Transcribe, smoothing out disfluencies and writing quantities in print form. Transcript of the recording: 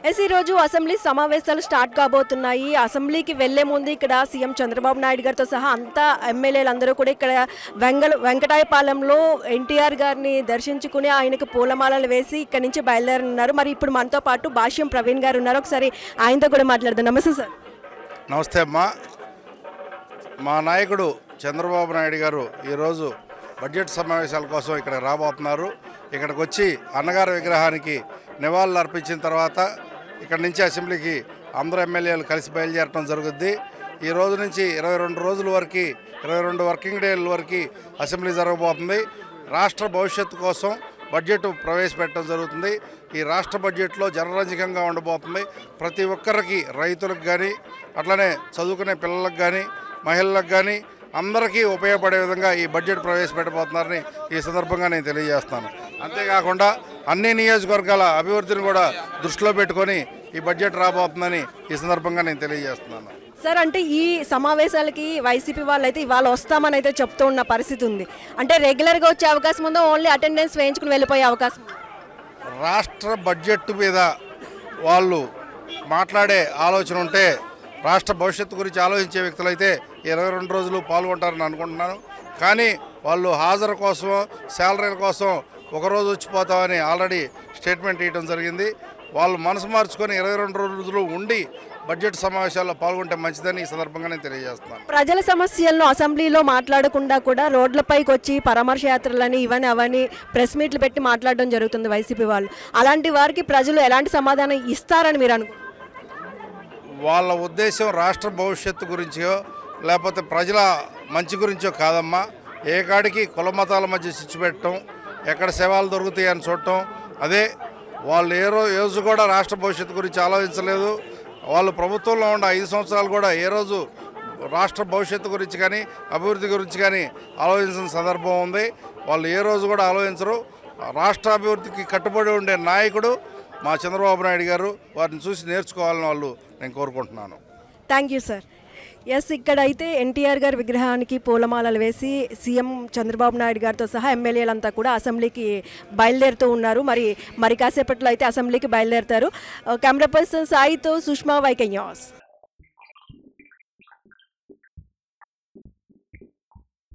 ఈరోజు అసెంబ్లీ సమావేశాలు స్టార్ట్ కాబోతున్నాయి. అసెంబ్లీకి వెళ్లే ముందు ఇక్కడ సీఎం చంద్రబాబు నాయుడు గారితో సహా అంతా ఎమ్మెల్యేలందరూ కూడా ఇక్కడ వెంకటాయపాలెంలో ఎన్టీఆర్ గారిని దర్శించుకుని ఆయనకు పూలమాలలు వేసి ఇక్కడ నుంచి బయలుదేరనున్నారు. మరి ఇప్పుడు మనతో పాటు భాష్యం ప్రవీణ్ గారు ఉన్నారు. ఒకసారి ఆయనతో కూడా మాట్లాడదాం. నమస్తే సార్. నమస్తే అమ్మా. మా నాయకుడు చంద్రబాబు నాయుడు గారు ఈరోజు బడ్జెట్ సమావేశాల కోసం ఇక్కడ రాబోతున్నారు. ఇక్కడికి వచ్చి అన్నగారి విగ్రహానికి నివాళులు అర్పించిన తర్వాత ఇక్కడ నుంచి అసెంబ్లీకి అందరూ ఎమ్మెల్యేలు కలిసి బయలుదేరడం జరుగుద్ది. ఈ రోజు నుంచి 22 రోజుల వరకు 22 వర్కింగ్ డేల వరకు అసెంబ్లీ జరగబోతుంది. రాష్ట్ర భవిష్యత్తు కోసం బడ్జెట్ ప్రవేశపెట్టడం జరుగుతుంది. ఈ రాష్ట్ర బడ్జెట్లో జనరంజకంగా ఉండబోతుంది. ప్రతి ఒక్కరికి, రైతులకు కానీ, అట్లనే చదువుకునే పిల్లలకు కానీ, మహిళలకు కానీ అందరికీ ఉపయోగపడే విధంగా ఈ బడ్జెట్ ప్రవేశపెట్టబోతున్నారని ఈ సందర్భంగా నేను తెలియజేస్తాను. అంతేకాకుండా అన్ని నియోజకవర్గాల అభివృద్ధిని కూడా దృష్టిలో పెట్టుకొని ఈ బడ్జెట్ రాబోతుందని ఈ సందర్భంగా నేను తెలియజేస్తున్నాను. సార్, అంటే ఈ సమావేశాలకి వైసీపీ వాళ్ళు అయితే ఇవాళ వస్తామని అయితే చెప్తూ ఉన్న పరిస్థితి ఉంది. అంటే రెగ్యులర్గా వచ్చే అవకాశం ఉందో, ఓన్లీ అటెండెన్స్ వేయించుకుని వెళ్ళిపోయే అవకాశం? రాష్ట్ర బడ్జెట్ మీద వాళ్ళు మాట్లాడే ఆలోచన ఉంటే, రాష్ట్ర భవిష్యత్తు గురించి ఆలోచించే వ్యక్తులైతే 22 రోజులు పాల్గొంటారని అనుకుంటున్నాను. కానీ వాళ్ళు హాజరు కోసం, శాలరీల కోసం ఒకరోజు వచ్చిపోతామని ఆల్రెడీ స్టేట్మెంట్ ఇవ్వడం జరిగింది. వాళ్ళు మనసు మార్చుకొని 22 రోజులు ఉండి బడ్జెట్ సమావేశాల్లో పాల్గొంటే మంచిదని ఈ సందర్భంగా నేను తెలియజేస్తున్నాను. ప్రజల సమస్యలను అసెంబ్లీలో మాట్లాడకుండా కూడా రోడ్లపైకి వచ్చి పరామర్శ యాత్రలని ఇవన్నీ అవన్నీ ప్రెస్ మీట్లు పెట్టి మాట్లాడడం జరుగుతుంది వైసీపీ వాళ్ళు. అలాంటి వారికి ప్రజలు ఎలాంటి సమాధానం ఇస్తారని మీరు అనుకుంటున్నారు? వాళ్ళ ఉద్దేశం రాష్ట్ర భవిష్యత్తు గురించో లేకపోతే ప్రజల మంచి గురించో కాదమ్మా. ఏ కాడికి కుల మతాల మధ్య చిచ్చు పెట్టడం, ఎక్కడ సేవలు దొరుకుతాయని చూడటం. అదే వాళ్ళు ఏ రోజు కూడా రాష్ట్ర భవిష్యత్తు గురించి ఆలోచించలేదు. వాళ్ళు ప్రభుత్వంలో ఉన్న 5 సంవత్సరాలు కూడా ఏ రోజు రాష్ట్ర భవిష్యత్తు గురించి కానీ, అభివృద్ధి గురించి కానీ ఆలోచించిన సందర్భం ఉంది. వాళ్ళు ఏ రోజు కూడా ఆలోచించరు. రాష్ట్ర అభివృద్ధికి కట్టుబడి ఉండే నాయకుడు మా చంద్రబాబు నాయుడు గారు. వారిని చూసి నేర్చుకోవాలని వాళ్ళు నేను కోరుకుంటున్నాను. Thank you sir. ఎస్, ఇక్కడైతే ఎన్టీఆర్ గారి విగ్రహానికి పూలమాలలు వేసి సీఎం చంద్రబాబు నాయుడు గారితో సహా ఎమ్మెల్యేలంతా కూడా అసెంబ్లీకి బయలుదేరుతూ ఉన్నారు. మరి కాసేపట్లో అయితే అసెంబ్లీకి బయలుదేరుతారు. కెమెరా పర్సన్ సాయితో సుష్మా వైకే న్యూస్.